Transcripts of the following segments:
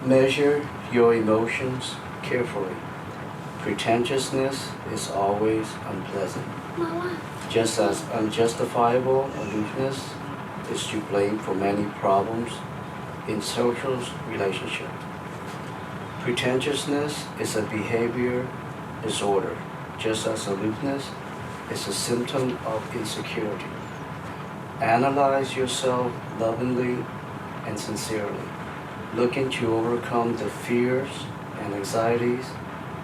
Measure your emotions carefully. Pretentiousness is always unpleasant, just as unjustifiable aloofness is to blame for many problems in social relationships. Pretentiousness is a behavior disorder, just as aloofness is a symptom of insecurity. Analyze yourself lovingly and sincerely, looking to overcome the fears and anxieties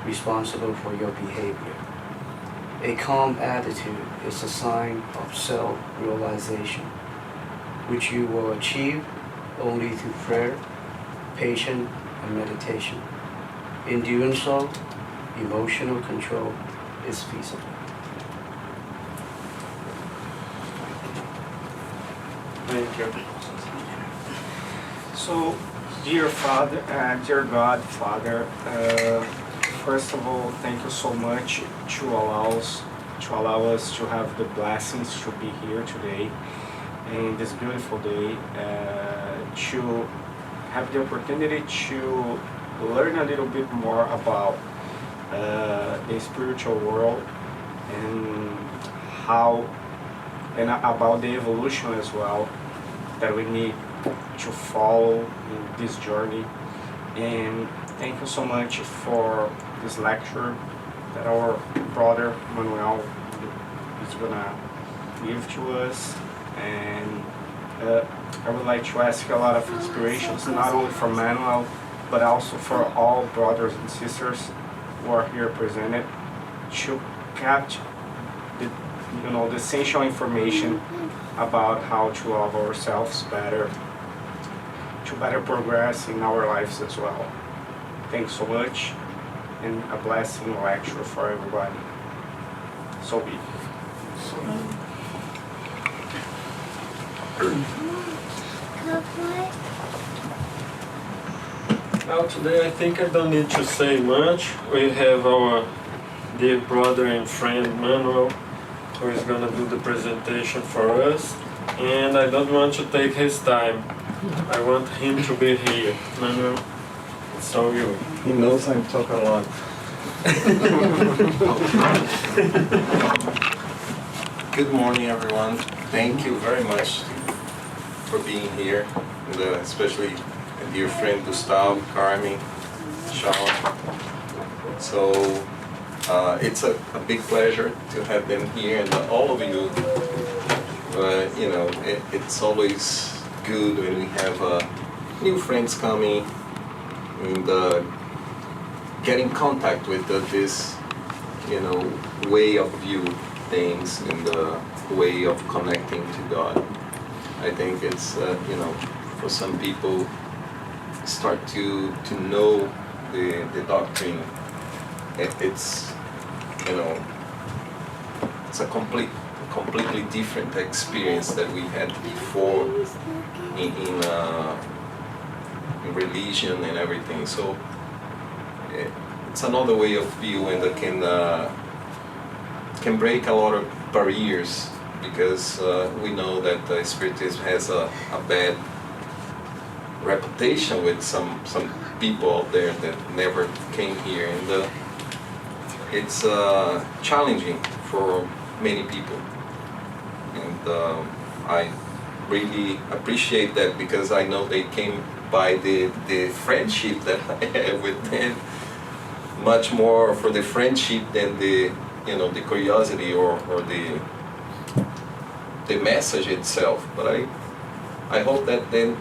responsible for your behavior. A calm attitude is a sign of self-realization, which you will achieve only through prayer, patience, and meditation. In doing so, emotional control is feasible. Thank you. So, dear Father, dear God, Father, first of all, thank you so much to allow us to have the blessings to be here today in this beautiful day, to have the opportunity to learn a little bit more about the spiritual world and how and about the evolution as well that we need to follow in this journey. And thank you so much for this lecture that our brother Manuel is gonna give to us. And I would like to ask a lot of inspirations, not only for Manuel, but also for all brothers and sisters who are here presented, to catch the essential information about how to love ourselves better, to better progress in our lives as well. Thanks so much, and a blessing lecture for everybody. So be it. Well, today I think I don't need to say much. We have our dear brother and friend Manuel, who is going to do the presentation for us. And I don't want to take his time. I want him to be here. Manuel, it's all you. He knows I'm talking a lot. Good morning, everyone. Thank you very much for being here, and especially a dear friend Gustavo, Carmen, Sean. So it's a big pleasure to have them here, and all of you. It's always good when we have new friends coming and get in contact with this, way of view things and the way of connecting to God. I think it's, for some people, start to know the doctrine. It's a completely different experience that we had before in religion and everything. So it's another way of view, and that can break a lot of barriers, because we know that Spiritism has a bad reputation with some people out there that never came here, and it's challenging for many people. And I really appreciate that, because I know they came by the friendship that I have with them, much more for the friendship than the curiosity or the message itself. But I hope that then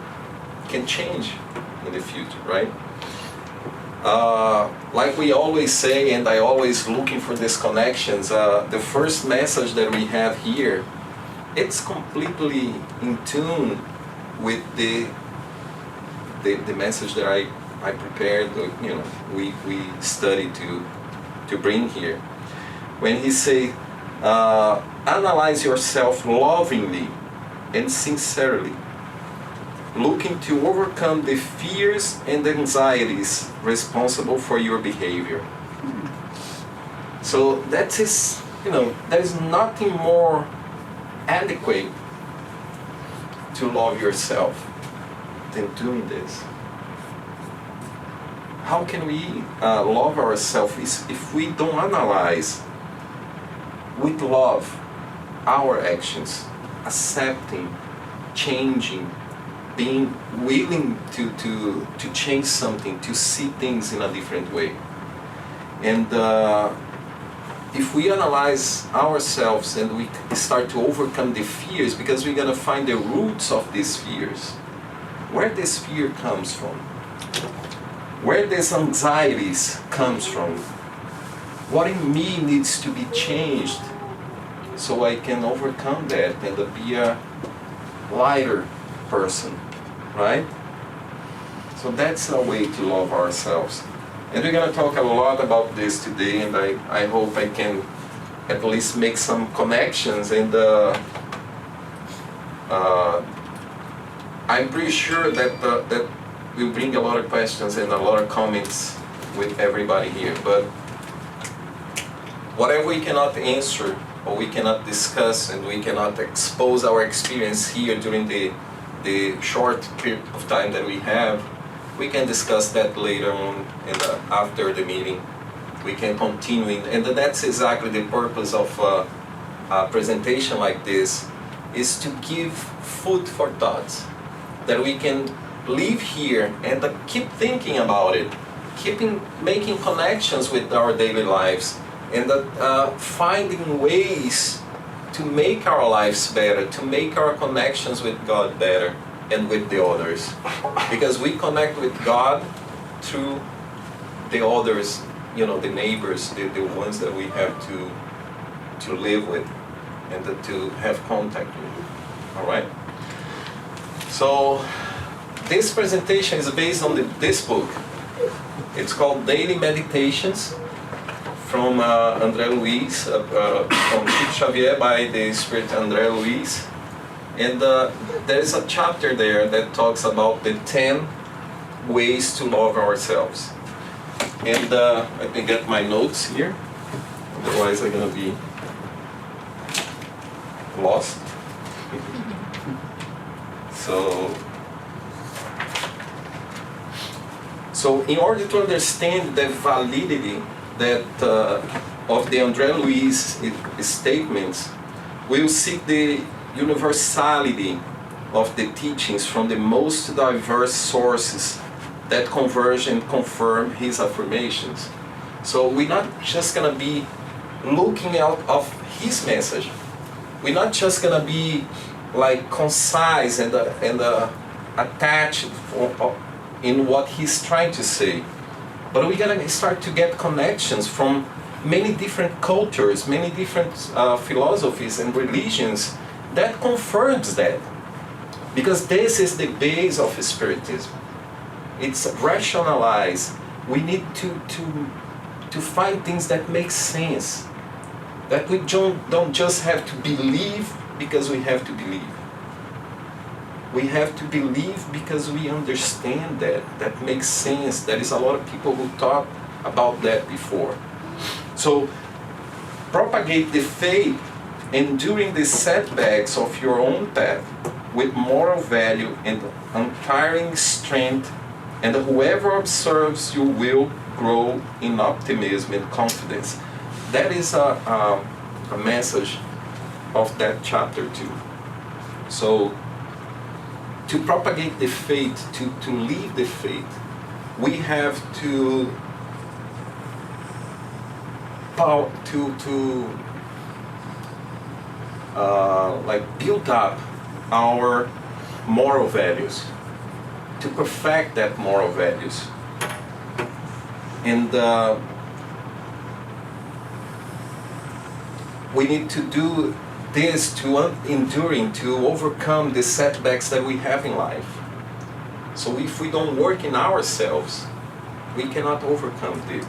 can change in the future, right? Like we always say, and I always looking for these connections, the first message that we have here, it's completely in tune with the message that I prepared, we studied to bring here. When he say, analyze yourself lovingly and sincerely, looking to overcome the fears and anxieties responsible for your behavior. So that is, there is nothing more adequate to love yourself than doing this. how can we love ourselves if we don't analyze with love our actions, accepting, changing, being willing to change something, to see things in a different way. And if we analyze ourselves and we start to overcome the fears, because we're going to find the roots of these fears, where this fear comes from, where these anxieties comes from, what in me needs to be changed so I can overcome that and be a lighter person, right? So that's a way to love ourselves. And we're going to talk a lot about this today, and I hope I can at least make some connections. And I'm pretty sure that will bring a lot of questions and a lot of comments with everybody here. But whatever we cannot answer or we cannot discuss and we cannot expose our experience here during the short period of time that we have, we can discuss that later on after the meeting. We can continue, and that's exactly the purpose of a presentation like this, is to give food for thoughts, that we can live here and keep thinking about it, making connections with our daily lives, and finding ways to make our lives better, to make our connections with God better and with the others. Because we connect with God through the others, the neighbors, the ones that we have to live with and to have contact with. All right? So this presentation is based on this book. It's called Daily Meditations from André Luiz, from Chico Xavier by the Spirit André Luiz. And there is a chapter there that talks about the 10 ways to love ourselves. And let me get my notes here, otherwise I'm going to be lost. So in order to understand the validity that of the André Luiz statements, we'll seek the universality of the teachings from the most diverse sources that converge and confirm his affirmations. So we're not just going to be looking out of his message. We're not just going to be like concise and attached in what he's trying to say, but we're going to start to get connections from many different cultures, many different philosophies and religions that confirms that. Because this is the base of Spiritism. It's rationalized. We need to find things that make sense. That we don't just have to believe because we have to believe. We have to believe because we understand that makes sense. There is a lot of people who talk about that before. So propagate the faith, enduring the setbacks of your own path with moral value and untiring strength, and whoever observes you will grow in optimism and confidence. That is a message of that chapter too. So to propagate the faith, to live the faith, we have to build up our moral values, to perfect that moral values. And we need to do this to overcome the setbacks that we have in life. So if we don't work in ourselves, we cannot overcome the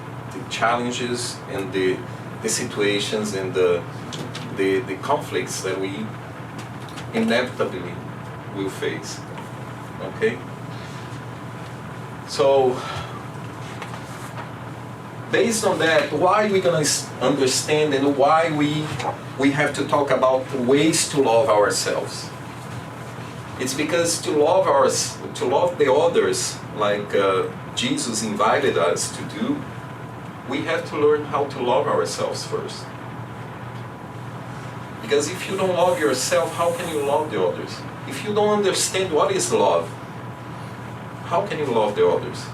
challenges and the situations and the conflicts that we inevitably will face. Okay? So based on that, why are we going to understand and why we have to talk about ways to love ourselves? It's because to love the others, like Jesus invited us to do, we have to learn how to love ourselves first. Because if you don't love yourself, how can you love the others? If you don't understand what is love, how can you love the others?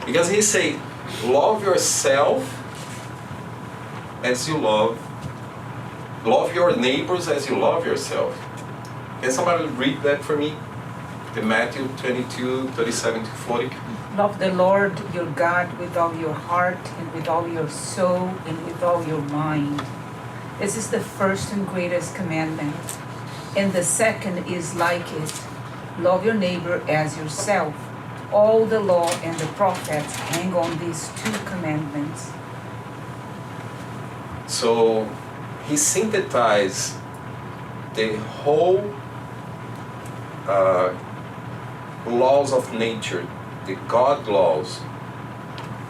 Because he said, love yourself as you love your neighbors as you love yourself. Can somebody read that for me? The Matthew 22, 37 to 40. Love the Lord your God with all your heart and with all your soul and with all your mind. This is the first and greatest commandment. And the second is like it. Love your neighbor as yourself. All the law and the prophets hang on these two commandments. So he synthesized the whole laws of nature, the God laws,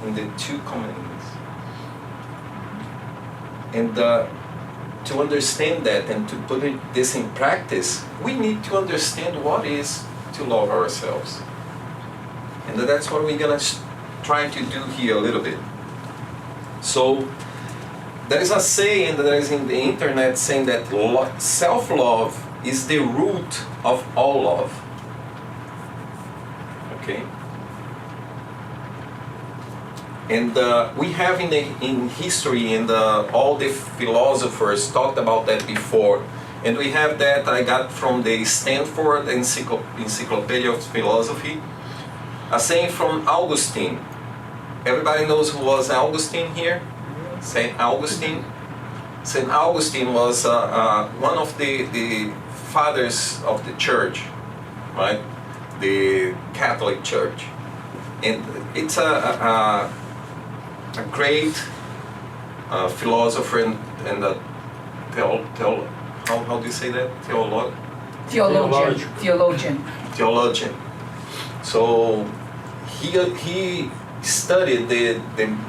in the two commandments. And to understand that and to put this in practice, we need to understand what is to love ourselves. And that's what we're going to try to do here a little bit. So, there is a saying that is in the internet saying that self-love is the root of all love. Okay? And we have in history and all the philosophers talked about that before. And we have that I got from the Stanford Encyclopedia of Philosophy. A saying from Augustine. Everybody knows who was Augustine here? Saint Augustine. Saint Augustine was one of the fathers of the church, right? The Catholic Church. And it's a great philosopher and a how do you say that? Theologian. So he studied the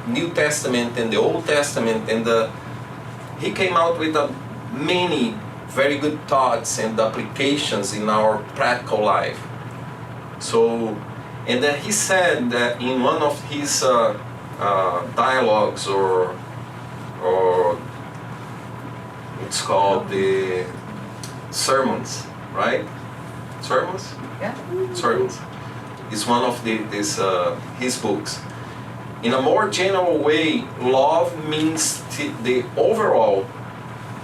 New Testament and the Old Testament, and he came out with many very good thoughts and applications in our practical life. So, and then he said that in one of his dialogues or it's called the sermons, right? Sermons? Yeah. Sermons. Is one of his books. In a more general way, love means the overall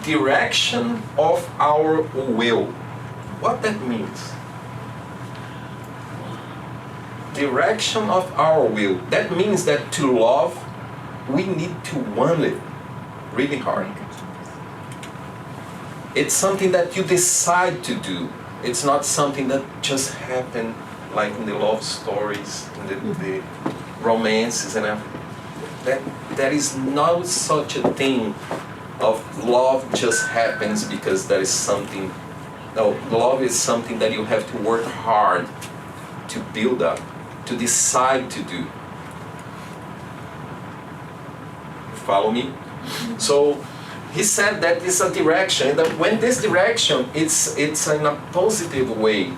direction of our will. What that means? Direction of our will. That means that to love, we need to want it really hard. It's something that you decide to do. It's not something that just happened like in the love stories, in the romances and everything. There is no such a thing of love just happens because there is something. No, love is something that you have to work hard to build up, to decide to do. Follow me? So he said that it's a direction, and that when this direction it's in a positive way,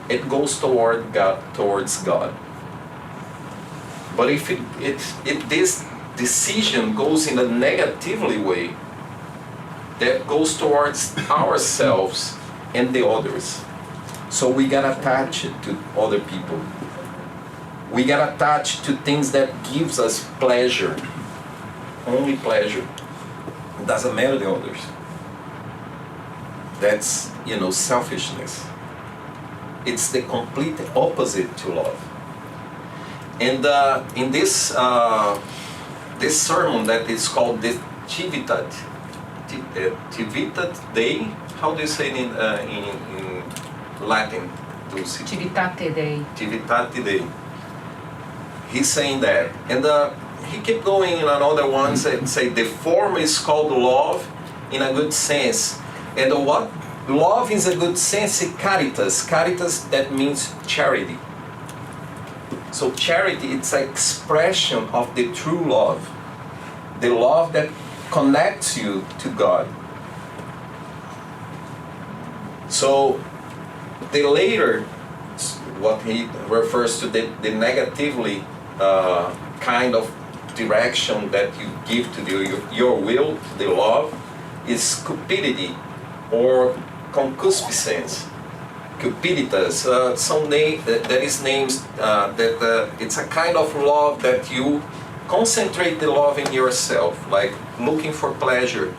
it goes towards God. But if this decision goes in a negatively way, that goes towards ourselves and the others. So we get attached to other people. We get attached to things that gives us pleasure, only pleasure. It doesn't matter the others. That's, selfishness. It's the complete opposite to love. And in this sermon that is called the Civitate Dei, how do you say it in Latin? Civitate Dei. Civitate Dei. He's saying that. And he kept going in another one, say the form is called love in a good sense. And what love is a good sense is caritas. Caritas, that means charity. So charity, it's an expression of the true love. The love that connects you to God. So the later what he refers to the negatively kind of direction that you give to your will, to the love, is cupidity or concupiscence. Cupiditas, there is names that it's a kind of love that you concentrate the love in yourself, like looking for pleasure,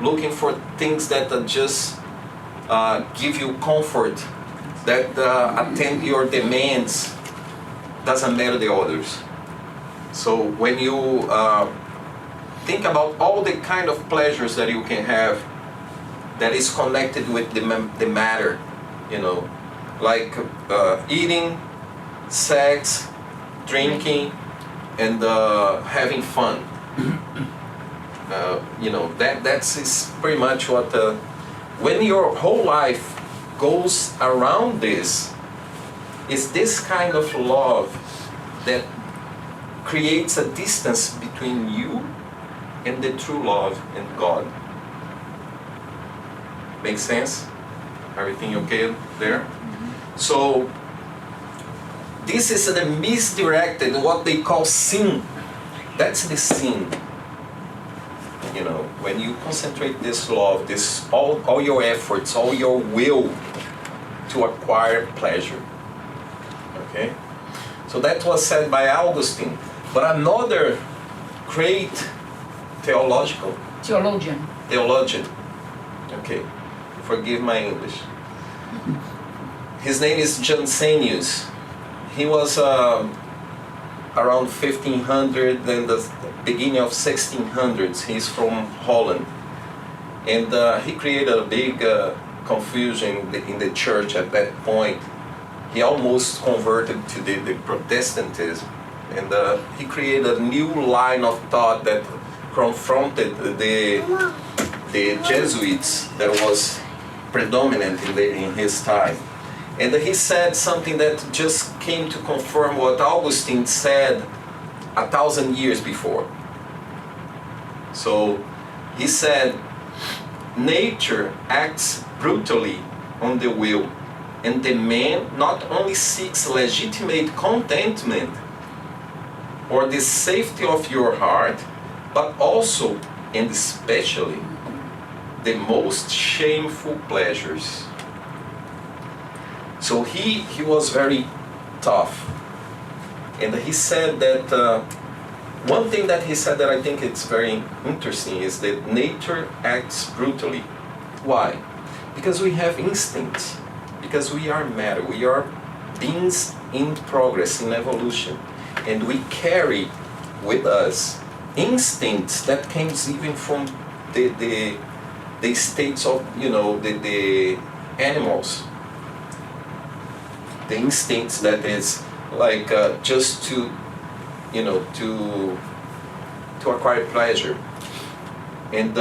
looking for things that just give you comfort, that attend your demands, doesn't matter the others. So when you think about all the kind of pleasures that you can have that is connected with the matter, you know, like eating, sex, drinking, and having fun. You know, that's pretty much what, when your whole life goes around this, is this kind of love that creates a distance between you and the true love and God. Make sense? Everything okay there? So this is the misdirected, what they call sin. That's the sin. You know, when you concentrate this love, this all your efforts, all your will to acquire pleasure. Okay? So that was said by Augustine. But another great theologian, okay, forgive my English. His name is Jansenius. He was around 1500 and the beginning of 1600s. He's from Holland. And he created a big confusion in the church at that point. He almost converted to the Protestantism. And he created a new line of thought that confronted the Jesuits that was predominant in his time. And he said something that just came to confirm what Augustine said 1,000 years before. So he said, nature acts brutally on the will, and the man not only seeks legitimate contentment or the safety of your heart, but also and especially the most shameful pleasures. So he was very tough. And he said that, one thing that he said that I think it's very interesting is that nature acts brutally. Why? Because we have instincts. Because we are matter. We are beings in progress, in evolution. And we carry with us instincts that comes even from the states of, you know, the animals. The instincts that is like just to, you know, to acquire pleasure. And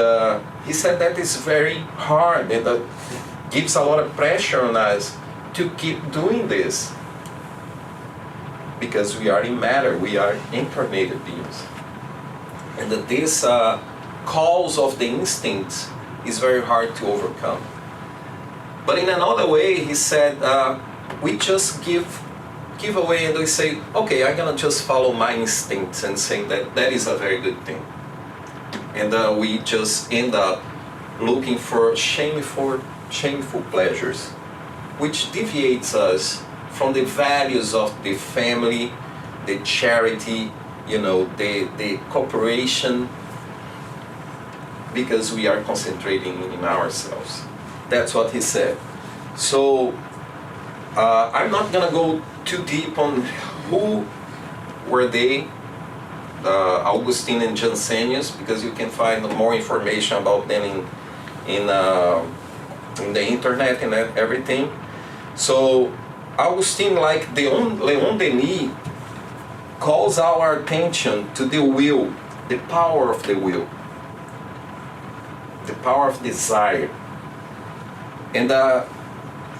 he said that is very hard and that gives a lot of pressure on us to keep doing this. Because we are in matter, we are incarnated beings. And that this calls of the instincts is very hard to overcome. But in another way, he said, we just give away and we say, okay, I'm gonna just follow my instincts and say that is a very good thing. And we just end up looking for shameful pleasures, which deviates us from the values of the family, the charity, you know, the cooperation, because we are concentrating in ourselves. That's what he said. So I'm not gonna go too deep on who were they, Augustine and Jansenius, because you can find more information about them in the internet and everything. So Augustine, like Leon Denis, calls our attention to the will, the power of the will, the power of desire, and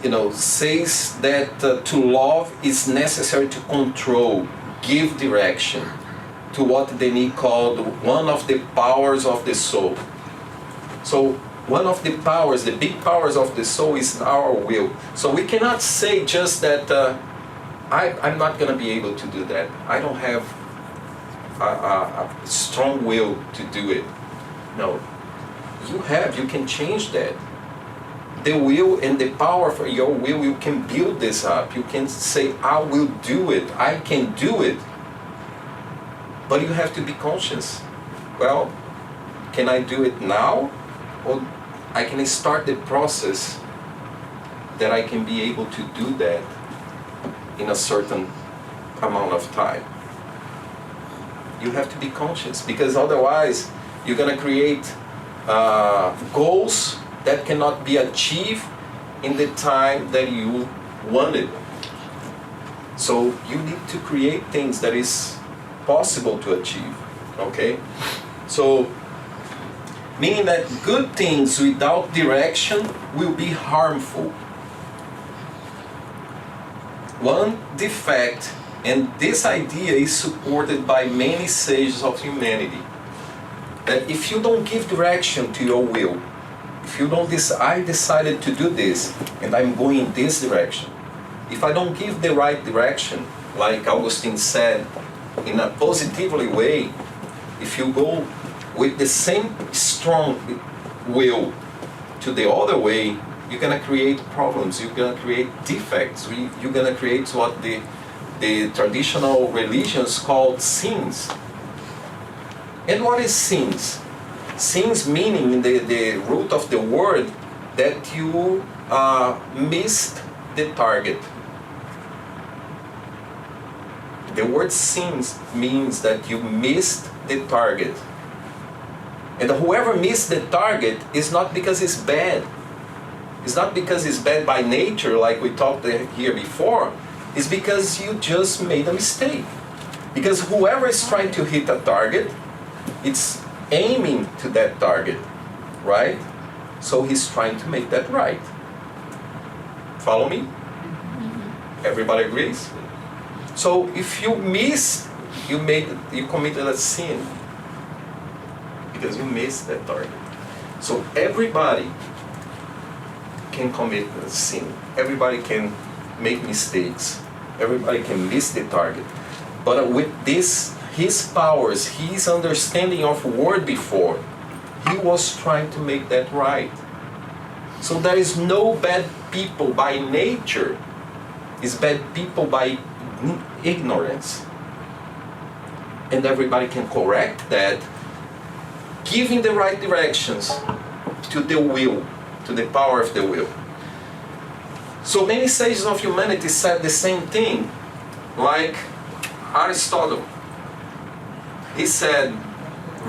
you know, says that to love is necessary to control, give direction to what Denis called one of the powers of the soul. So one of the powers, the big powers of the soul is our will. So we cannot say just that I'm not going to be able to do that. I don't have a strong will to do it. No. You can change that. The will and the power for your will, you can build this up. You can say, I will do it. I can do it. But you have to be conscious. Well, can I do it now? Or I can start the process that I can be able to do that in a certain amount of time. You have to be conscious, because otherwise you're going to create goals that cannot be achieved in the time that you wanted. So you need to create things that is possible to achieve. Okay? So, meaning that good things without direction will be harmful. One defect, and this idea is supported by many sages of humanity, that if you don't give direction to your will, if you don't I decided to do this, and I'm going in this direction. If I don't give the right direction, like Augustine said, in a positively way, if you go with the same strong will to the other way, you're going to create problems, you're going to create defects, you're going to create what the traditional religions called sins. And what is sins? Sins meaning in the root of the word that you missed the target. The word sins means that you missed the target. And whoever missed the target is not because it's bad. It's not because it's bad by nature, like we talked here before. It's because you just made a mistake. Because whoever is trying to hit a target, it's aiming to that target, right? So he's trying to make that right. Follow me? Everybody agrees? So if you miss, you committed a sin because you missed that target. So everybody can commit a sin. Everybody can make mistakes. Everybody can miss the target. But with this, his powers, his understanding of word before, he was trying to make that right. So there is no bad people by nature. It's bad people by ignorance. And everybody can correct that, giving the right directions to the will, to the power of the will. So many sages of humanity said the same thing, like Aristotle. He said,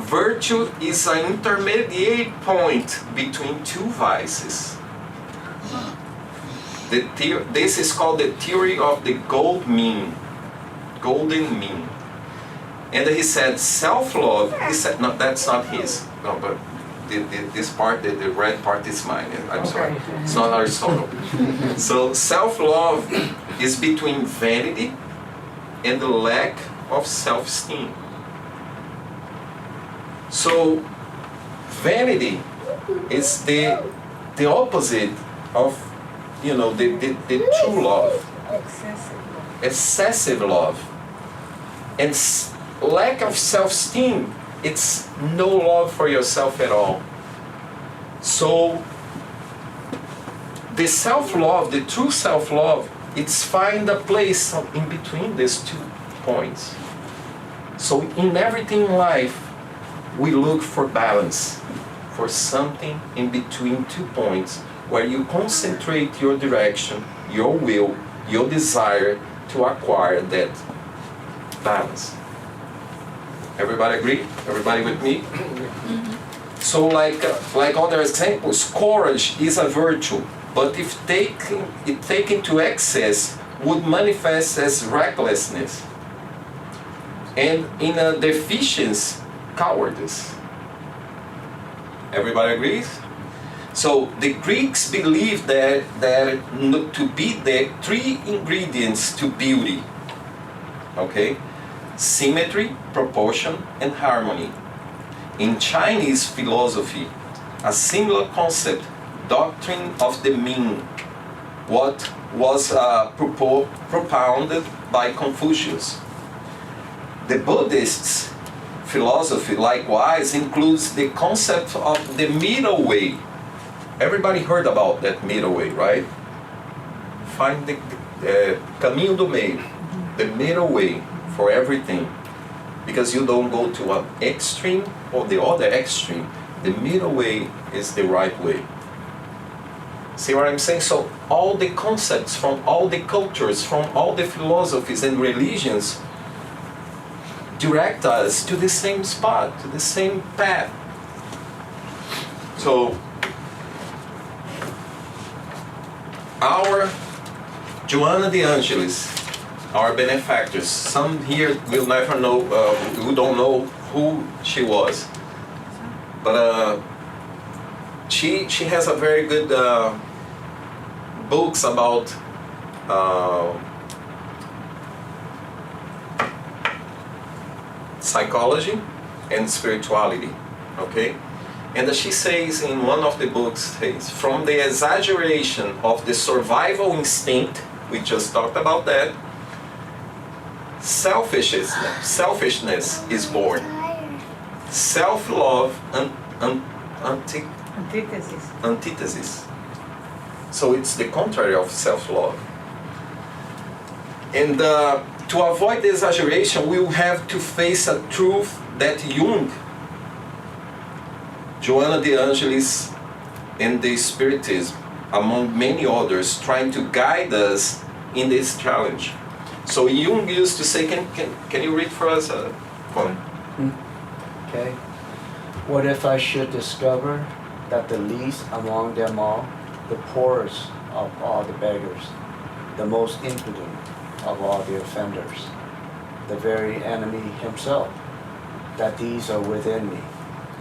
virtue is an intermediate point between two vices. This is called the theory of the golden mean. And he said, self-love, he said, no, that's not his. No, but this part, the red part is mine. I'm sorry, it's not Aristotle. So self-love is between vanity and the lack of self-esteem. So vanity is the opposite of, the true love. Excessive love. And lack of self-esteem, it's no love for yourself at all. So the self-love, the true self-love, it's find a place in between these 2 points. So in everything in life, we look for balance, for something in between 2 points, where you concentrate your direction, your will, your desire to acquire that balance. Everybody agree? Everybody with me? So like other examples, courage is a virtue, but if taken to excess, would manifest as recklessness. And in a deficiency, cowardice. Everybody agrees? So the Greeks believed that to be the 3 ingredients to beauty. Okay? Symmetry, proportion, and harmony. In Chinese philosophy, a similar concept, doctrine of the mean, what was propounded by Confucius. The Buddhists' philosophy likewise includes the concept of the middle way. Everybody heard about that middle way, right? Find the caminho do meio, the middle way for everything. Because you don't go to an extreme or the other extreme. The middle way is the right way. See what I'm saying? So all the concepts from all the cultures, from all the philosophies and religions direct us to the same spot, to the same path. So our Joana de Angelis, our benefactors, some here will never know, who don't know who she was. But she has a very good books about psychology and spirituality, okay? And she says in one of the books, from the exaggeration of the survival instinct, we just talked about that, selfishness is born. Self-love, antithesis. So it's the contrary of self-love. And to avoid the exaggeration, we will have to face a truth that Jung, Joana de Angelis, and the Spiritism, among many others, trying to guide us in this challenge. So Jung used to say, can you read for us a poem? Okay. What if I should discover that the least among them all, the poorest of all the beggars, the most impudent of all the offenders, the very enemy himself, that these are within me,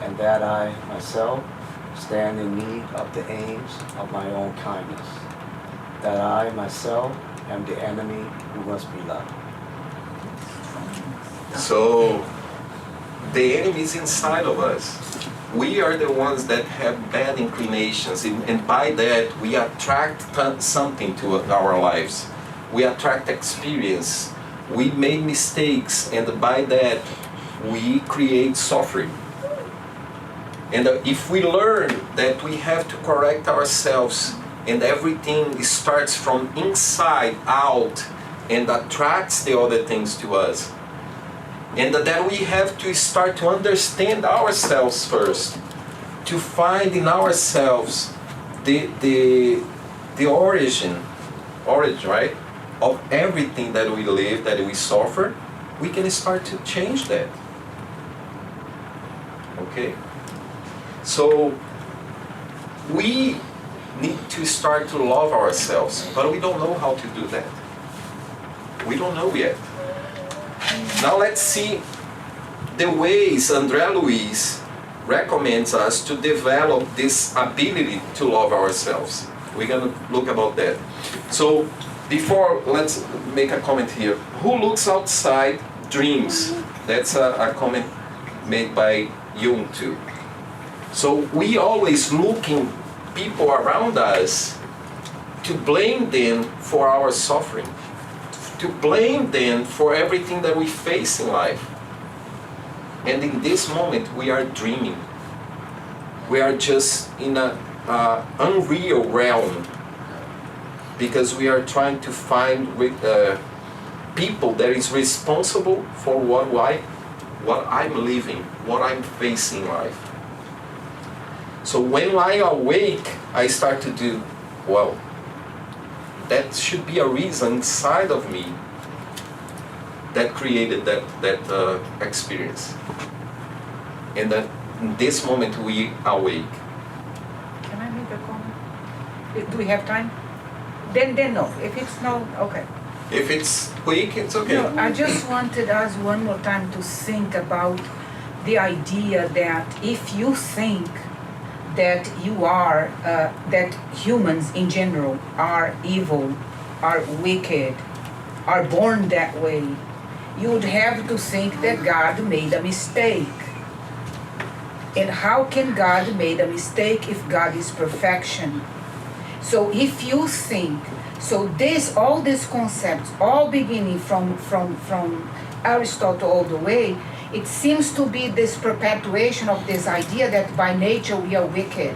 and that I myself stand in need of the aims of my own kindness, that I myself am the enemy who must be loved. So the enemy is inside of us. We are the ones that have bad inclinations, and by that we attract something to our lives. We attract experience. We make mistakes, and by that we create suffering. And if we learn that we have to correct ourselves, and everything starts from inside out and attracts the other things to us, and that we have to start to understand ourselves first, to find in ourselves the origin, right, of everything that we live, that we suffer, we can start to change that. Okay? So we need to start to love ourselves, but we don't know how to do that. We don't know yet. Now let's see the ways André Luiz recommends us to develop this ability to love ourselves. We're going to look about that. So before, let's make a comment here. Who looks outside dreams? That's a comment made by Jung too. So we always looking people around us to blame them for our suffering, to blame them for everything that we face in life. And in this moment we are dreaming. We are just in an unreal realm, because we are trying to find people that is responsible for what I'm living, what I'm facing in life. So when I awake, I start to do, well, that should be a reason inside of me that created that experience. And that in this moment we awake. Can I make a comment? Do we have time? Then no. If it's no, okay. If it's quick, it's okay. No, I just wanted us one more time to think about the idea that if you think that you are, that humans in general are evil, are wicked, are born that way, you would have to think that God made a mistake. And how can God make a mistake if God is perfection? So if you think So all these concepts, all beginning from Aristotle all the way, it seems to be this perpetuation of this idea that by nature we are wicked.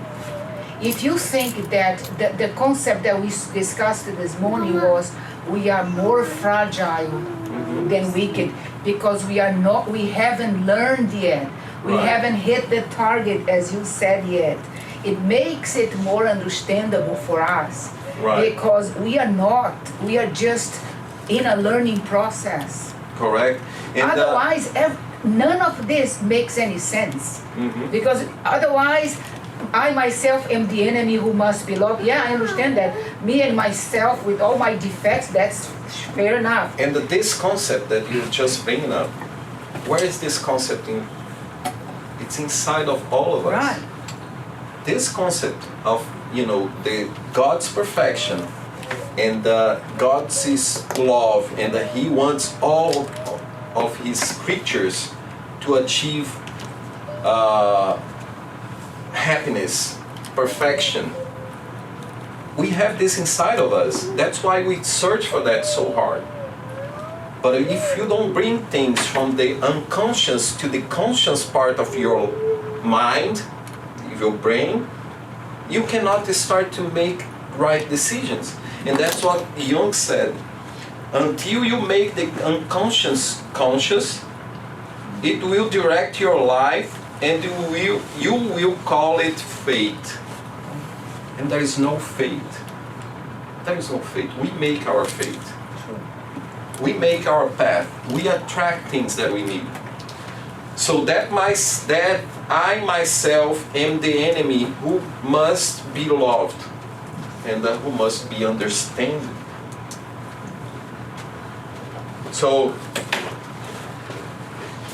If you think that the concept that we discussed this morning was we are more fragile than wicked because we haven't learned yet. We Right. haven't hit the target, as you said, yet. It makes it more understandable for us. Right. Because we are just in a learning process. Correct. And, Otherwise, none of this makes any sense. Mhm. Because otherwise, I myself am the enemy who must be loved. Yeah, I understand that. Me and myself with all my defects, that's fair enough. And this concept that you just bringing up, where is this concept in? It's inside of all of us. Right. This concept of, the God's perfection and God's is love, and that He wants all of His creatures to achieve happiness, perfection. We have this inside of us. That's why we search for that so hard. But if you don't bring things from the unconscious to the conscious part of your mind, your brain, you cannot start to make right decisions. And that's what Jung said. Until you make the unconscious conscious, it will direct your life, and you will call it fate. And there is no fate. There is no fate. We make our fate. We make our path. We attract things that we need. So that I myself am the enemy who must be loved and who must be understood. So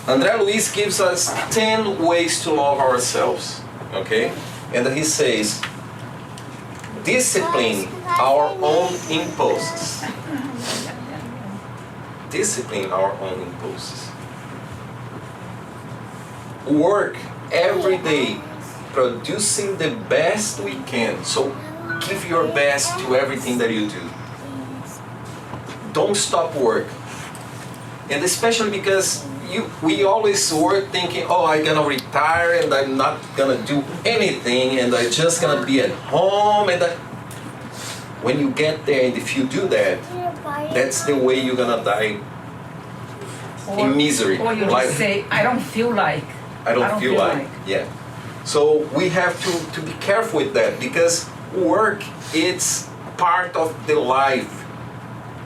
André Luiz gives us 10 ways to love ourselves, okay? And he says, discipline our own impulses. Discipline our own impulses. Work every day producing the best we can. So give your best to everything that you do. Don't stop work. And especially because we always work thinking, oh, I'm gonna retire and I'm not gonna do anything and I'm just gonna be at home. And when you get there, and if you do that, that's the way you're gonna die in misery. Or you just say, I don't feel like. I don't feel like. Yeah. So we have to be careful with that, because work, it's part of the life.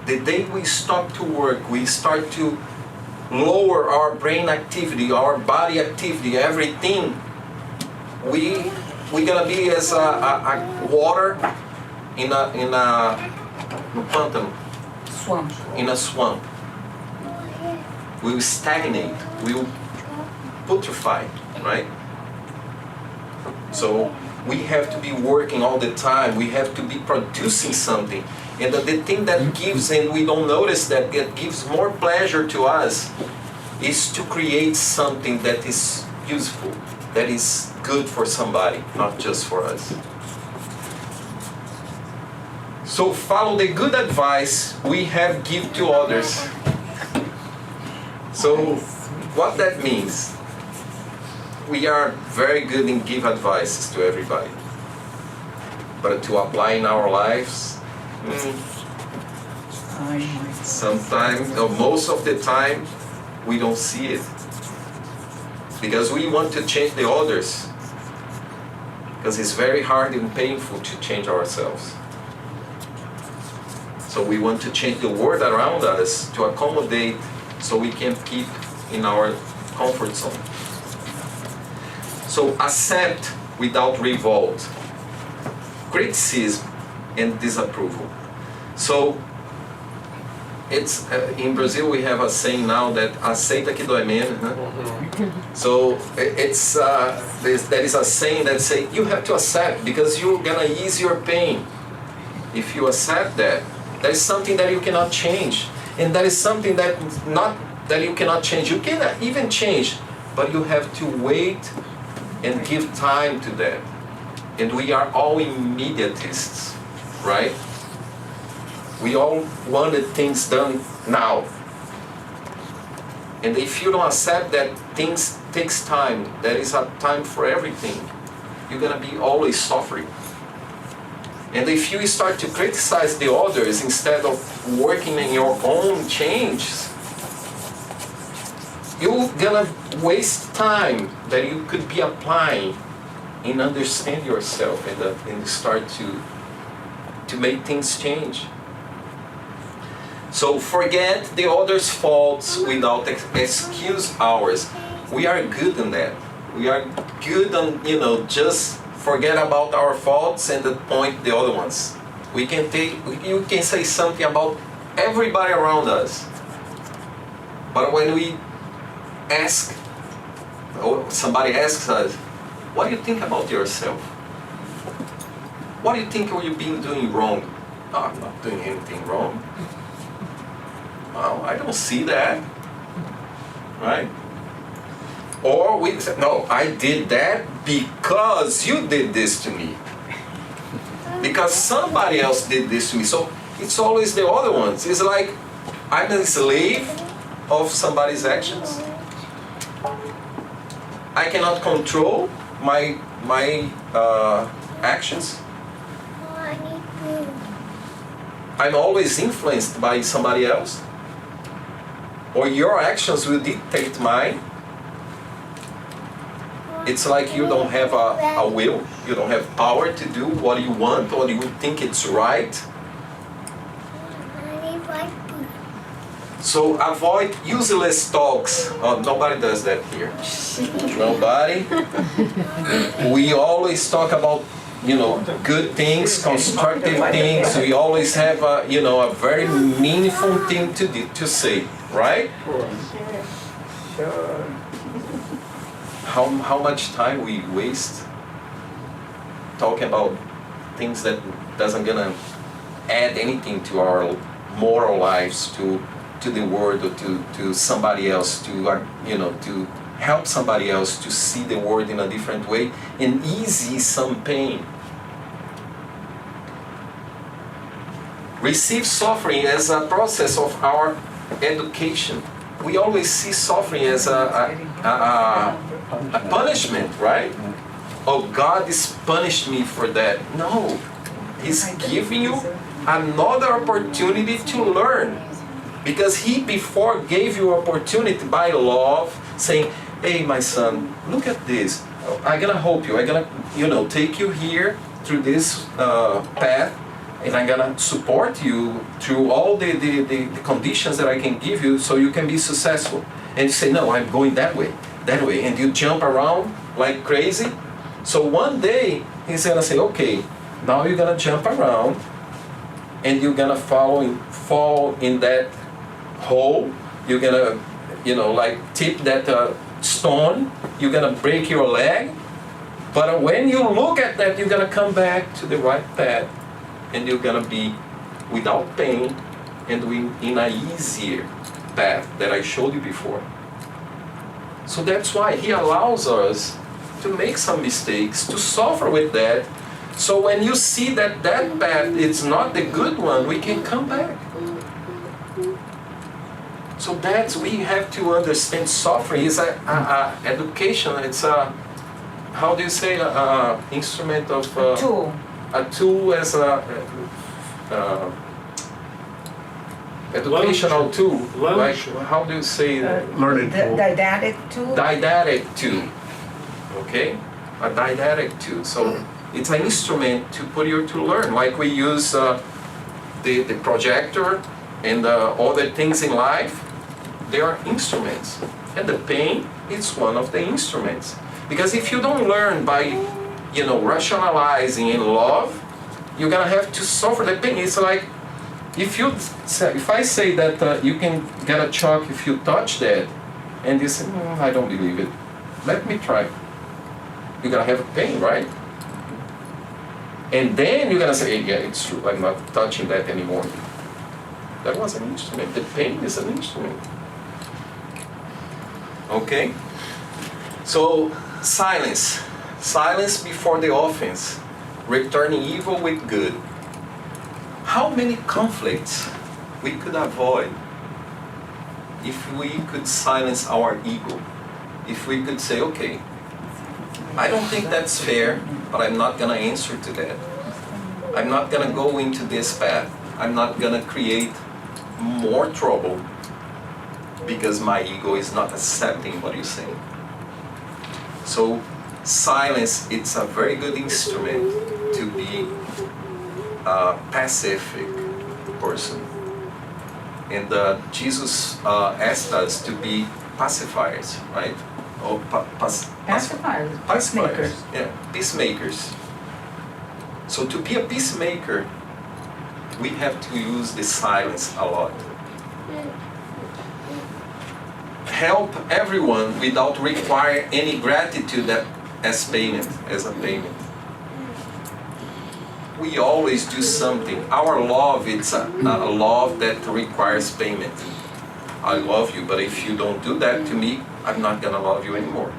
The day we stop to work, we start to lower our brain activity, our body activity, everything. We're gonna be as a water in a pântano, Swamp. in a swamp. We will stagnate. We will putrefy, right? So we have to be working all the time. We have to be producing something. And the thing that gives, and we don't notice that it gives more pleasure to us, is to create something that is useful, that is good for somebody, not just for us. So follow the good advice we have give to others. So what that means, we are very good in give advices to everybody. But to apply in our lives, sometimes, or most of the time, we don't see it. Because we want to change the others. Because it's very hard and painful to change ourselves. So we want to change the world around us to accommodate, so we can keep in our comfort zone. So accept without revolt, criticism and disapproval. So it's in Brazil we have a saying now that aceita que dói menos. So it's there is a saying that say you have to accept because you're gonna ease your pain. If you accept that, there is something that you cannot change, and that is something that you cannot change. You cannot even change, but you have to wait and give time to that. And we are all immediatists, right? We all wanted things done now. And if you don't accept that things takes time, there is a time for everything, you're gonna be always suffering. And if you start to criticize the others instead of working in your own changes, you're gonna waste time that you could be applying and understand yourself and start to make things change. So forget the others' faults without excuse ours. We are good in that. We are good on, just forget about our faults and point the other ones. You can say something about everybody around us. But when we ask, or somebody asks us, what do you think about yourself? What do you think you've been doing wrong? Oh, I'm not doing anything wrong. Well, I don't see that. Right? Or we say, no, I did that because you did this to me. Because somebody else did this to me. So it's always the other ones. It's like I'm a slave of somebody's actions. I cannot control my actions. I'm always influenced by somebody else. Or your actions will dictate mine. It's like you don't have a will, you don't have power to do what you want or you think it's right. So avoid useless talks. Oh, nobody does that here. Nobody. We always talk about, good things, constructive things. We always have a very meaningful thing to say, right? Sure. How much time we waste talking about things that doesn't gonna add anything to our moral lives, to the world, or to somebody else, to help somebody else to see the world in a different way and ease some pain. Receive suffering as a process of our education. We always see suffering as a punishment, right? Oh, God is punished me for that. No, He's giving you another opportunity to learn. Because He before gave you opportunity by love, saying, hey, my son, look at this. I'm gonna help you. I'm gonna, take you here through this path, and I'm gonna support you through all the conditions that I can give you so you can be successful. And you say, no, I'm going that way, and you jump around like crazy. So one day, He's gonna say, okay, now you're gonna jump around, and you're gonna fall in that hole. You're gonna, tip that stone. You're gonna break your leg. But when you look at that, you're gonna come back to the right path, and you're gonna be without pain and in an easier path that I showed you before. So that's why He allows us to make some mistakes, to suffer with that. So when you see that path is not the good one, we can come back. So we have to understand suffering is a education. It's a, how do you say, instrument of... Tool. A tool as a educational tool. Like, how do you say that? Learning tool. Didactic tool. Didactic tool. Okay? A didactic tool. So it's an instrument to put you to learn. Like we use the projector and other things in life. They are instruments. And the pain is one of the instruments. Because if you don't learn by rationalizing in love, you're gonna have to suffer the pain. It's like if I say that you can get a shock if you touch that, and you say, I don't believe it. Let me try. You're gonna have pain, right? And then you're gonna say, yeah, it's true. I'm not touching that anymore. That was an instrument. The pain is an instrument. Okay? So silence. Silence before the offense, returning evil with good. how many conflicts we could avoid if we could silence our ego, if we could say, okay, I don't think that's fair, but I'm not gonna answer to that. I'm not gonna go into this path. I'm not gonna create more trouble because my ego is not accepting what you're saying. So silence, it's a very good instrument to be a pacific person. And Jesus asked us to be pacifiers, right? Or Pacifiers, pacifiers. Yeah, peacemakers. So to be a peacemaker, we have to use the silence a lot. Help everyone without require any gratitude as payment, as a payment. We always do something. Our love, it's a love that requires payment. I love you, but if you don't do that to me, I'm not gonna love you anymore.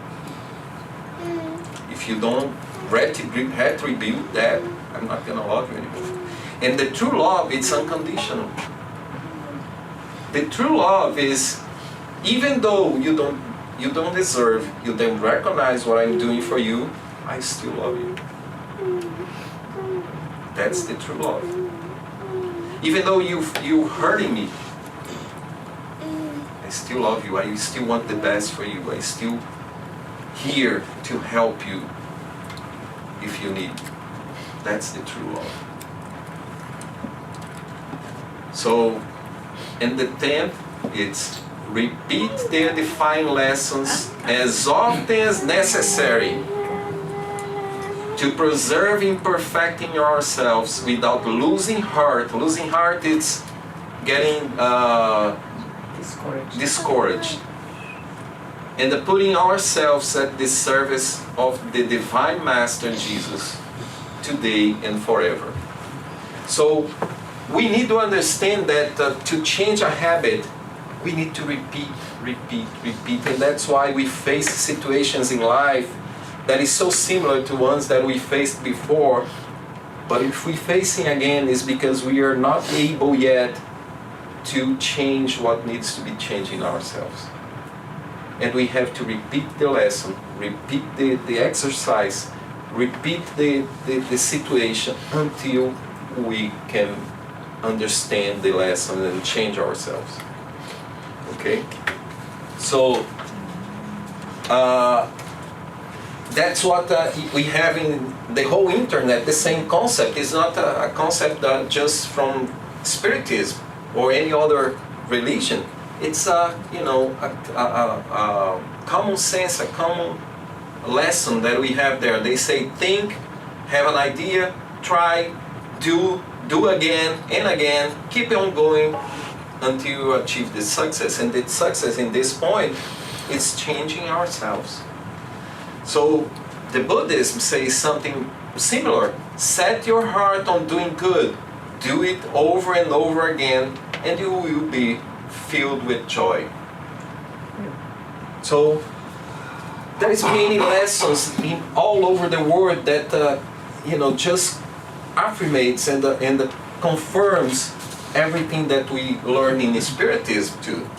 If you don't retribute that, I'm not gonna love you anymore. And the true love, it's unconditional. The true love is, even though you don't deserve, you don't recognize what I'm doing for you, I still love you. That's the true love. Even though you hurting me, I still love you. I still want the best for you. I still here to help you if you need. That's the true love. So, and the 10th, it's repeat the edifying lessons as often as necessary to preserve and perfecting ourselves without losing heart. Losing heart is getting discouraged. And putting ourselves at the service of the Divine Master Jesus today and forever. So we need to understand that to change a habit, we need to repeat. And that's why we face situations in life that is so similar to ones that we faced before. But if we're facing again, it's because we are not able yet to change what needs to be changed in ourselves. And we have to repeat the lesson, repeat the exercise, repeat the situation until we can understand the lesson and change ourselves. Okay? So, that's what we have in the whole internet. The same concept is not a concept just from Spiritism or any other religion. It's a common sense, a common lesson that we have there. They say think, have an idea, try, do again and again, keep on going until you achieve the success. And the success in this point is changing ourselves. So the Buddhism says something similar. Set your heart on doing good. Do it over and over again, and you will be filled with joy. So there is many lessons all over the world that just affirmates and confirms everything that we learn in Spiritism too.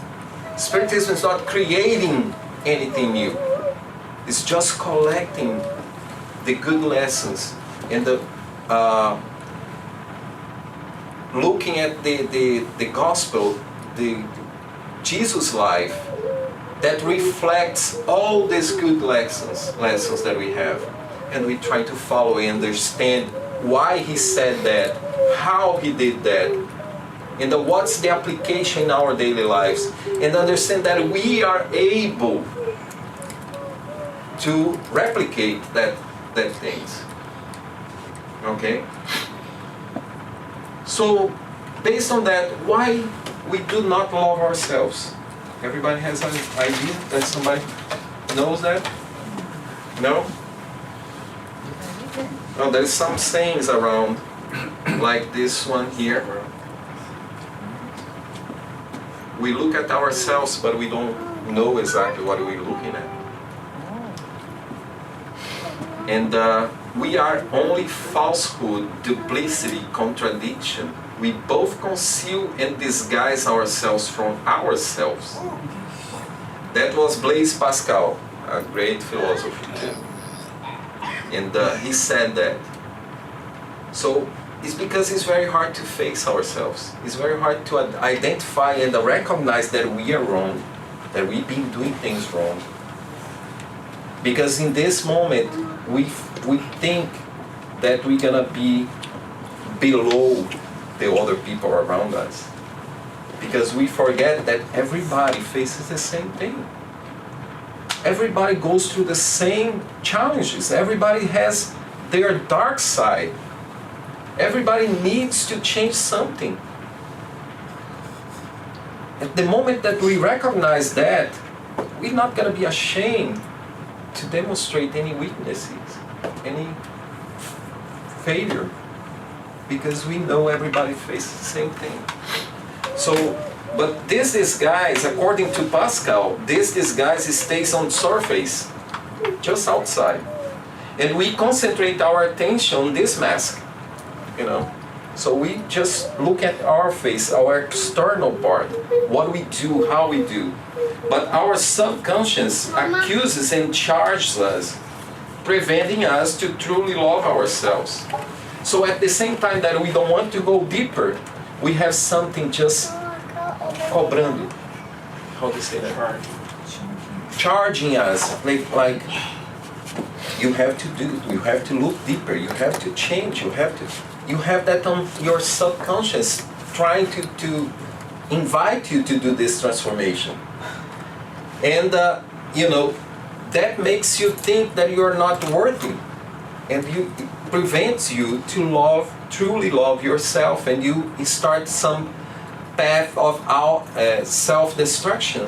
Spiritism is not creating anything new. It's just collecting the good lessons and looking at the gospel, the Jesus life that reflects all these good lessons that we have, and we try to follow and understand why he said that, how he did that, and what's the application in our daily lives, and understand that we are able to replicate that things. Okay? So, based on that, why we do not love ourselves? Everybody has an idea that somebody knows that? No? Oh, there's some sayings around, like this one here. We look at ourselves, but we don't know exactly what we're looking at. And we are only falsehood, duplicity, contradiction, we both conceal and disguise ourselves from ourselves. That was Blaise Pascal, a great philosopher too. And he said that. So it's because it's very hard to face ourselves. It's very hard to identify and recognize that we are wrong, that we've been doing things wrong. Because in this moment, we think that we're gonna be below the other people around us. Because we forget that everybody faces the same thing. Everybody goes through the same challenges. Everybody has their dark side. Everybody needs to change something. At the moment that we recognize that, we're not going to be ashamed to demonstrate any weaknesses, any failure, because we know everybody faces the same thing. So, but this disguise, according to Pascal, this disguise stays on surface, just outside. And we concentrate our attention on this mask, you know. So we just look at our face, our external part, what we do, how we do. But our subconscious accuses and charges us, preventing us to truly love ourselves. So at the same time that we don't want to go deeper, we have something just cobrando. How do you say that? Charging us, like you have to do, you have to look deeper, you have to change, you have that on your subconscious trying to invite you to do this transformation. And you know, that makes you think that you're not worthy, and it prevents you to truly love yourself, and you start some path of self-destruction,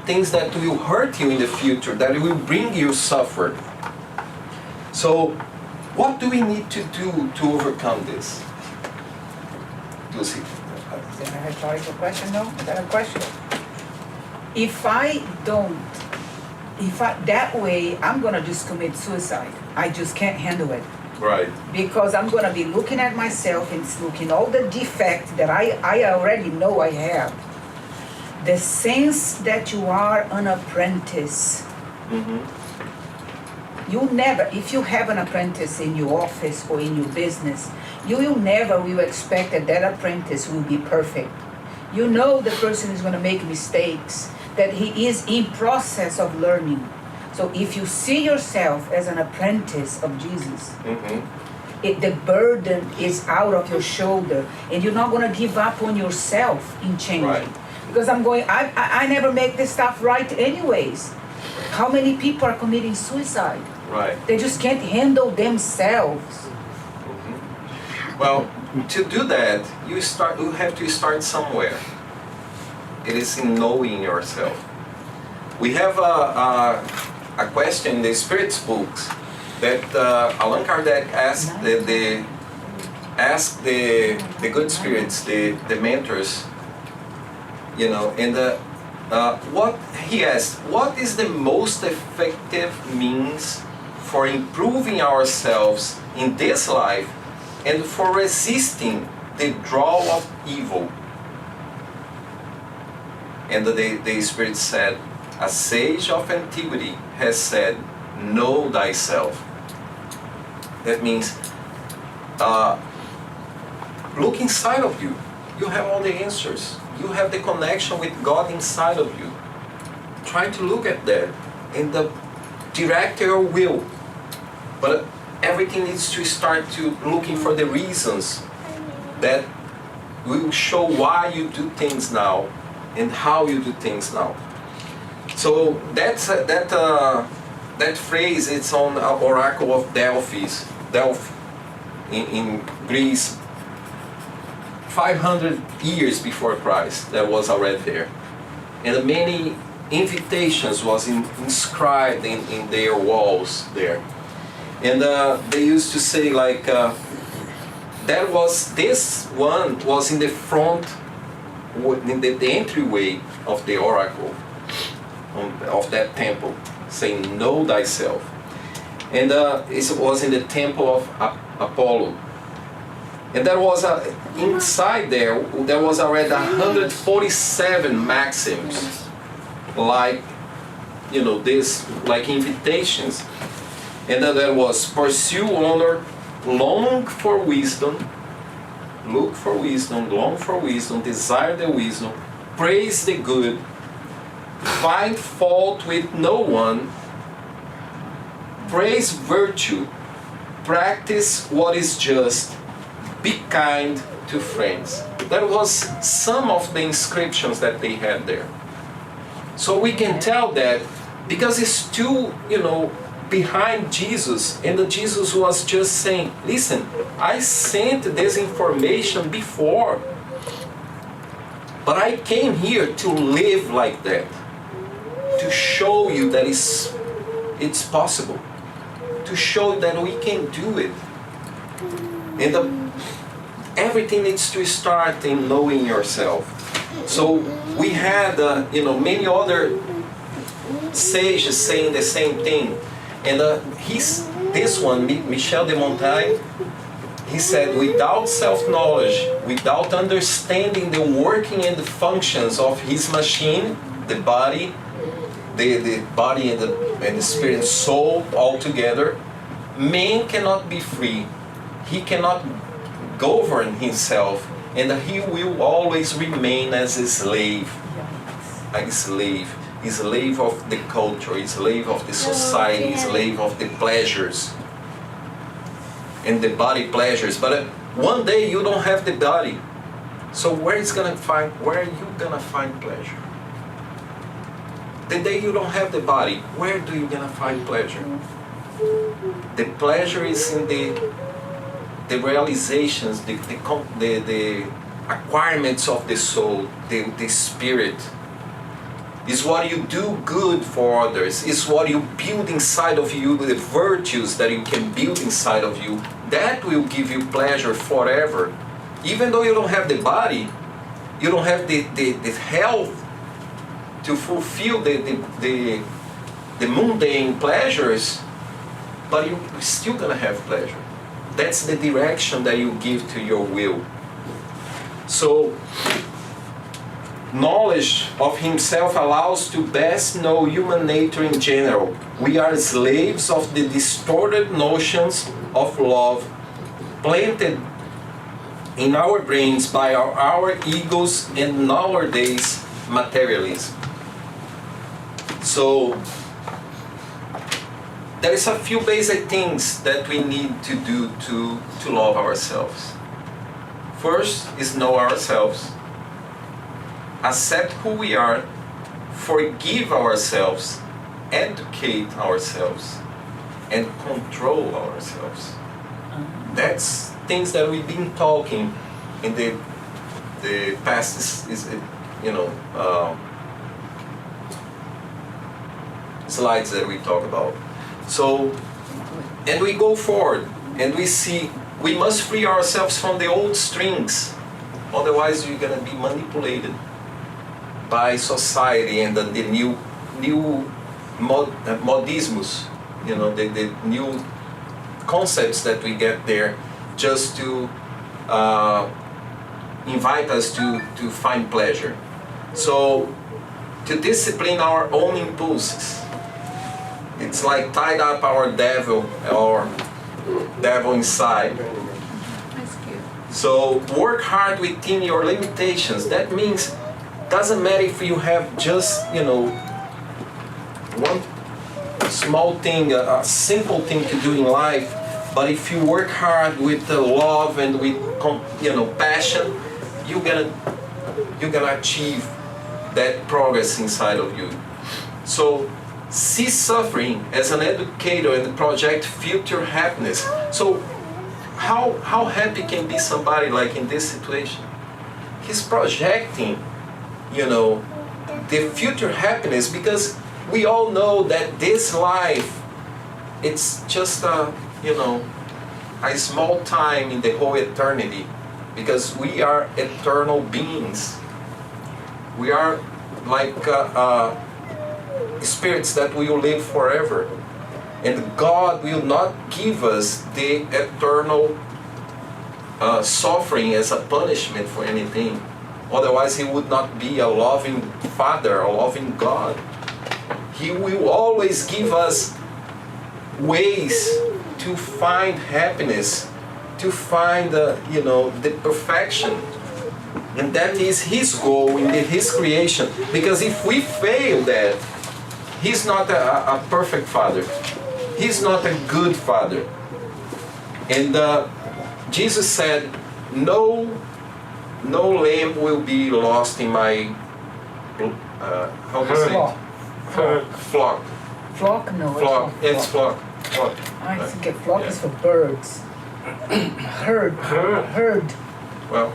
things that will hurt you in the future, that will bring you suffer. So, what do we need to do to overcome this? Lucy. Is that a rhetorical question? No? Is that a question? That way, I'm gonna just commit suicide. I just can't handle it. Right. Because I'm gonna be looking at myself and looking all the defects that I already know I have. The sense that you are an apprentice. Mm-hmm. You never, if you have an apprentice in your office or in your business, you will expect that apprentice will be perfect. You know the person is going to make mistakes, that he is in process of learning. So if you see yourself as an apprentice of Jesus, the burden is out of your shoulder, and you're not going to give up on yourself in changing. Right. Because I never make this stuff right anyways. How many people are committing suicide? Right. They just can't handle themselves. Well, to do that, you have to start somewhere. It is in knowing yourself. We have a question in the Spirit's books that Allan Kardec asked the good spirits, the mentors, you know, and what he asked, what is the most effective means for improving ourselves in this life and for resisting the draw of evil? And the Spirit said, a sage of antiquity has said, know thyself. That means, look inside of you. You have all the answers. You have the connection with God inside of you. Try to look at that and direct your will. But everything needs to start to looking for the reasons that will show why you do things now and how you do things now. So that phrase, it's on Oracle of Delphi in Greece, 500 years before Christ, that was already there. And many invitations was inscribed in their walls there. And they used to say like, this one was in the front, in the entryway of the oracle, of that temple, saying, know thyself. And it was in the temple of Apollo. And there was inside there was already 147 maxims, like, this, like invitations. And then there was pursue honor, long for wisdom, look for wisdom, long for wisdom, desire the wisdom, praise the good, find fault with no one, praise virtue, practice what is just, be kind to friends. That was some of the inscriptions that they had there. So we can tell that because it's too, behind Jesus, and Jesus was just saying, listen, I sent this information before, but I came here to live like that, to show you that it's possible, to show that we can do it. And everything needs to start in knowing yourself. So we had, many other sages saying the same thing. And this one, Michel de Montaigne, he said, without self-knowledge, without understanding the working and the functions of his machine, the body, the body and the spirit and soul all together, man cannot be free. He cannot govern himself, and he will always remain as a slave. A slave of the culture, a slave of the society, a slave of the pleasures and the body pleasures. But one day you don't have the body, so where are you gonna find pleasure? The day you don't have the body, where do you gonna find pleasure? The pleasure is in the realizations, the acquirements of the soul, the spirit. Is what you do good for others. Is what you build inside of you, the virtues that you can build inside of you. That will give you pleasure forever. Even though you don't have the body, you don't have the health to fulfill the mundane pleasures, but you're still gonna have pleasure. That's the direction that you give to your will. So, knowledge of himself allows to best know human nature in general. We are slaves of the distorted notions of love planted in our brains by our egos and nowadays materialism. So there is a few basic things that we need to do to love ourselves. First is know ourselves. Accept who we are, forgive ourselves, educate ourselves, and control ourselves. That's things that we've been talking in the past slides that we talk about. So, and we go forward and we see we must free ourselves from the old strings, otherwise we're gonna be manipulated by society and the new modismus, the new concepts that we get there, just to invite us to find pleasure. So to discipline our own impulses, it's like tied up our devil inside. So work hard within your limitations. That means doesn't matter if you have just, one small thing, a simple thing to do in life, but if you work hard with love and with, passion, you're gonna achieve that progress inside of you. So see suffering as an educator and project future happiness. So how happy can be somebody like in this situation? He's projecting the future happiness, because we all know that this life, it's just a small time in the whole eternity, because we are eternal beings. We are like spirits that will live forever, and God will not give us the eternal suffering as a punishment for anything. Otherwise, he would not be a loving Father, a loving God. He will always give us ways to find happiness, to find the perfection. And that is his goal in his creation. Because if we fail that, he's not a perfect Father. He's not a good Father. And Jesus said, no lamb will be lost in my how do you say it? Flock. Flock? No, Flock. It's flock. flock. I think flock is for birds. Herd. Well,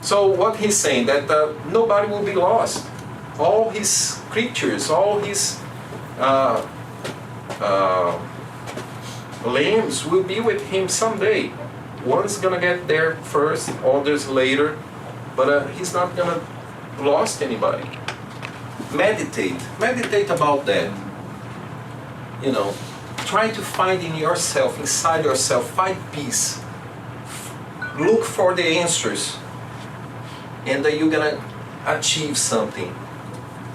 so what he's saying that nobody will be lost. All his creatures, all his lambs will be with him someday. One's gonna get there first, others later, but he's not gonna lost anybody. Meditate about that. Try to find in yourself, inside yourself, find peace. Look for the answers, and you're gonna achieve something.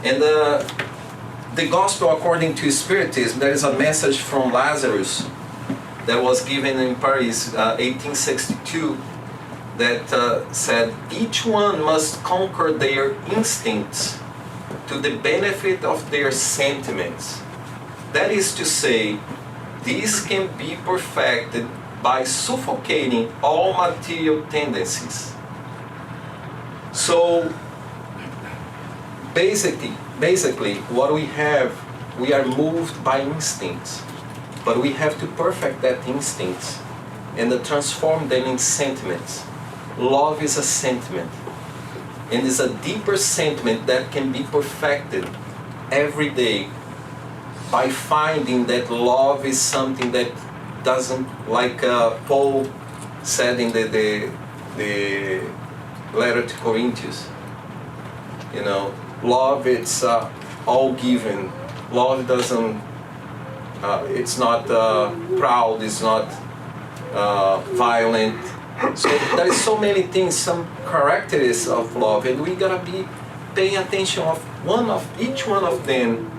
And the gospel according to Spiritism, there is a message from Lazarus that was given in Paris, 1862, that said, each one must conquer their instincts to the benefit of their sentiments. That is to say, this can be perfected by suffocating all material tendencies. So, basically, what we are moved by instincts, but we have to perfect that instincts and transform them in sentiments. Love is a sentiment, and is a deeper sentiment that can be perfected every day by finding that love is something that doesn't, like Paul said in the letter to Corinthians, love, it's all given. Love doesn't, it's not proud, it's not violent. So there is so many things, some characteristics of love, and we gotta be paying attention of each one of them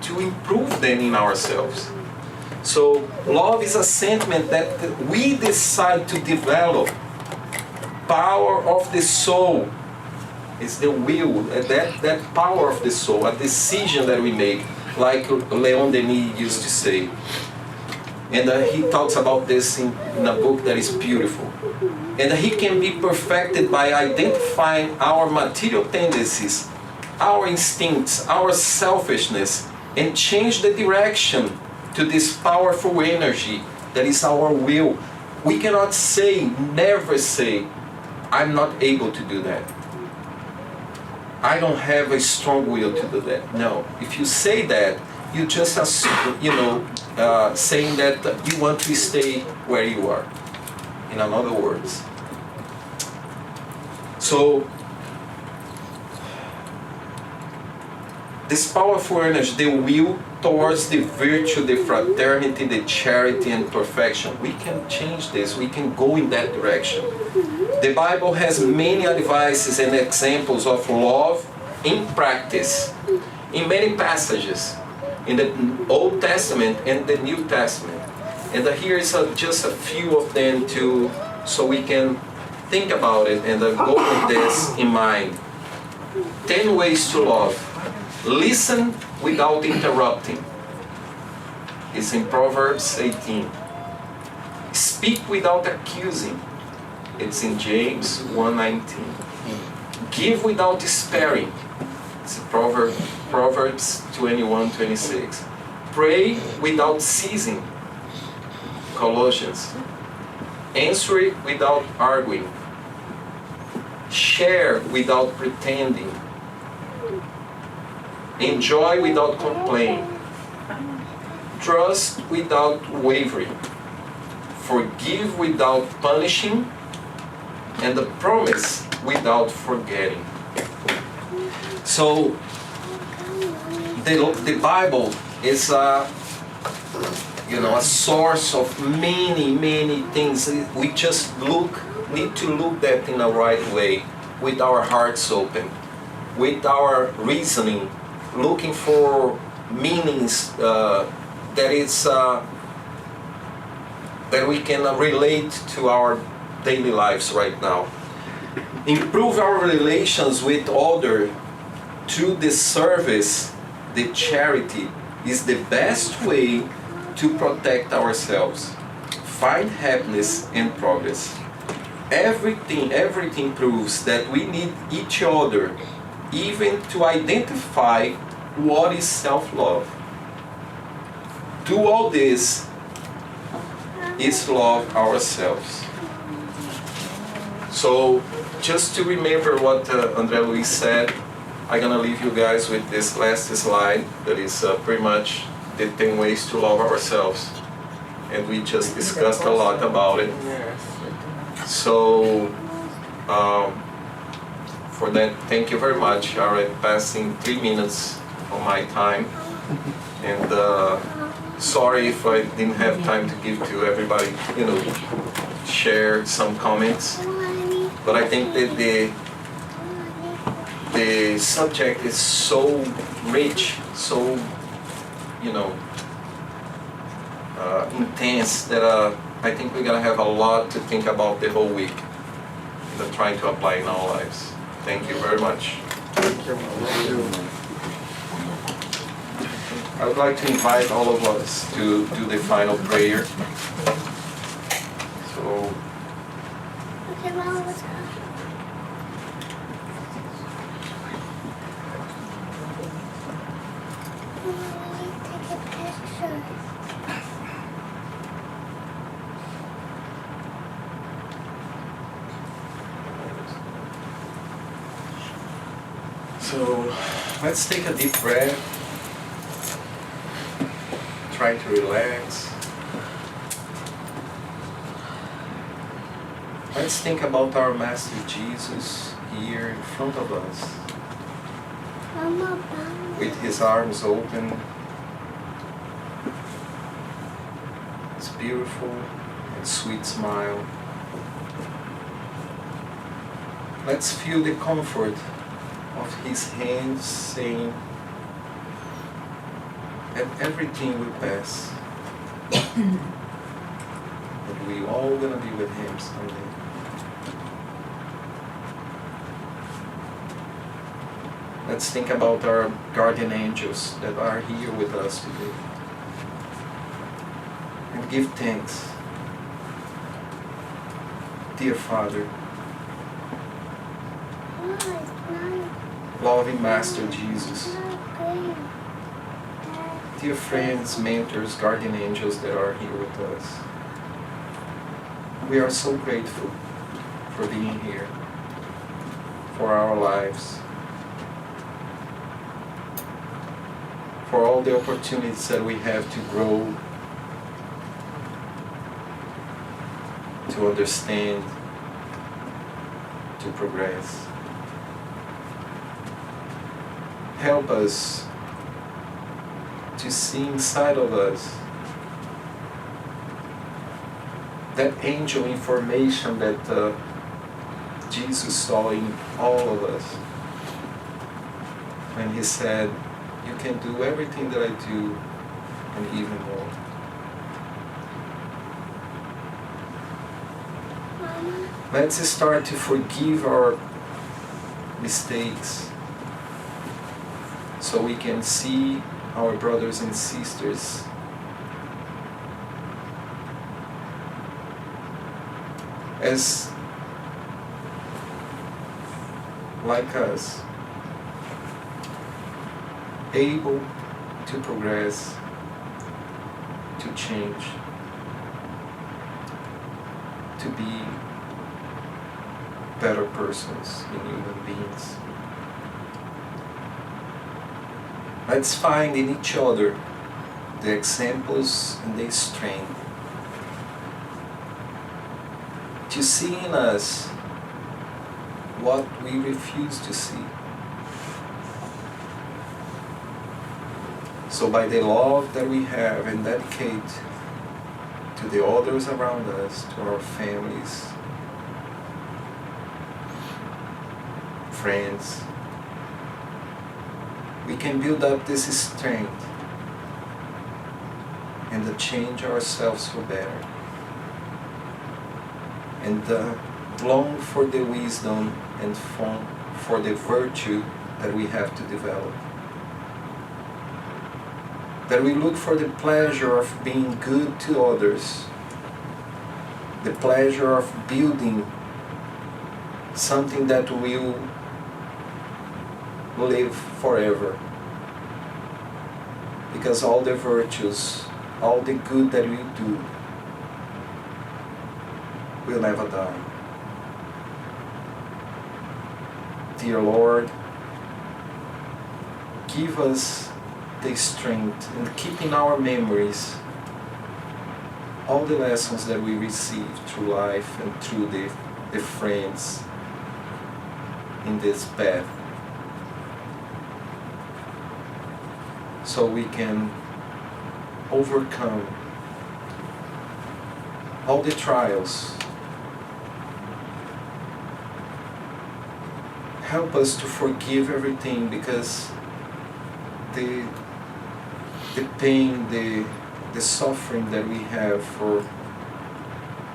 to improve them in ourselves. So love is a sentiment that we decide to develop. Power of the soul is the will, that power of the soul, a decision that we make, like Leon Denis used to say. And he talks about this in a book that is beautiful. And he can be perfected by identifying our material tendencies, our instincts, our selfishness, and change the direction to this powerful energy that is our will. We cannot never say, I'm not able to do that. I don't have a strong will to do that. No. If you say that, you just saying that you want to stay where you are. In other words. So, this powerful energy, the will towards the virtue, the fraternity, the charity and perfection, we can change this, we can go in that direction. The Bible has many advices and examples of love in practice, in many passages, in the Old Testament and the New Testament. And here is just a few of them so we can think about it and go with this in mind. 10 ways to love. Listen without interrupting. It's in Proverbs 18. Speak without accusing. It's in James 1:19. Give without sparing. It's in Proverbs 21:26. Pray without ceasing. Colossians. Answer without arguing. Share without pretending. Enjoy without complaining. Trust without wavering. Forgive without punishing. And the promise without forgetting. So, the Bible is a source of many things. We just need to look that in a right way, with our hearts open, with our reasoning, looking for meanings that we can relate to our daily lives right now. Improve our relations with others through the service, the charity, is the best way to protect ourselves, find happiness and progress. Everything proves that we need each other, even to identify what is self-love. Do all this is love ourselves. So, just to remember what André Luiz said, I'm gonna leave you guys with this last slide that is pretty much the 10 ways to love ourselves. And we just discussed a lot about it. So, for that, thank you very much. I'm already passing 3 minutes of my time. And sorry if I didn't have time to give to everybody, share some comments. But I think that the subject is so rich, so intense that I think we're gonna have a lot to think about the whole week and trying to apply in our lives. Thank you very much. Thank you. I would like to invite all of us to do the final prayer. So, Okay, Mama, let's go. Mama, we need to take a picture. so let's take a deep breath. Try to relax. Let's think about our Master Jesus here in front of us, Mama, Mama. with his arms open. His beautiful and sweet smile. Let's feel the comfort of his hands saying that everything will pass. That we all gonna be with him someday. Let's think about our guardian angels that are here with us today. And give thanks. Dear Father, No, it's not. loving Master Jesus, It's not green. dear friends, mentors, guardian angels that are here with us, we are so grateful for being here, for our lives, for all the opportunities that we have to grow, to understand, to progress. Help us to see inside of us that angel information that Jesus saw in all of us when he said, "You can do everything that I do and even more." Mama, Let's start to forgive our mistakes so we can see our brothers and sisters as like us, able to progress, to change, to be better persons in human beings. Let's find in each other the examples and the strength to see in us what we refuse to see. So by the love that we have and dedicate to the others around us, to our families, friends, we can build up this strength and change ourselves for better. And long for the wisdom and for the virtue that we have to develop. That we look for the pleasure of being good to others, the pleasure of building something that will live forever. Because all the virtues, all the good that we do will never die. Dear Lord, give us the strength and keep in our memories all the lessons that we received through life and through the friends in this path, so we can overcome all the trials. Help us to forgive everything, because the pain, the suffering that we have for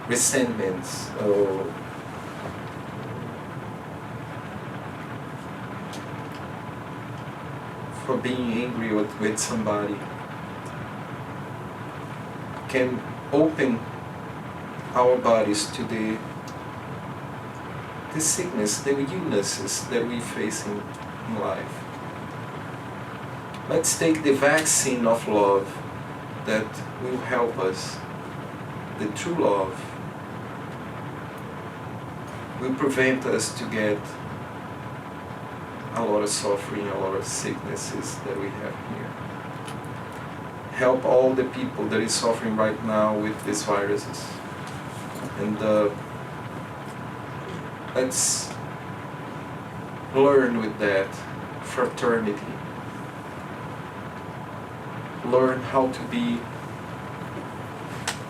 resentments, or for being angry with somebody, can open our bodies to the sickness, the illnesses that we face in life. Let's take the vaccine of love that will help us. The true love will prevent us to get a lot of suffering, a lot of sicknesses that we have here. Help all the people that is suffering right now with these viruses. And let's learn with that fraternity. Learn how to be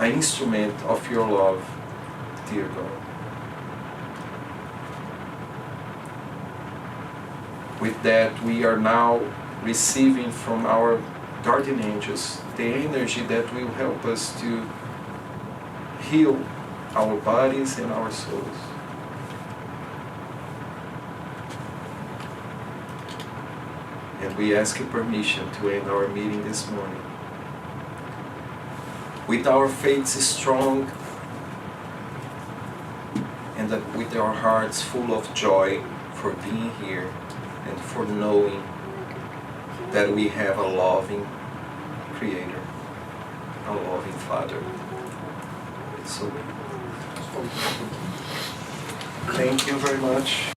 an instrument of your love, dear God. With that, we are now receiving from our guardian angels the energy that will help us to heal our bodies and our souls. And we ask you permission to end our meeting this morning with our faiths strong and with our hearts full of joy for being here and for knowing that we have a loving Creator, a loving Father. So, thank you very much.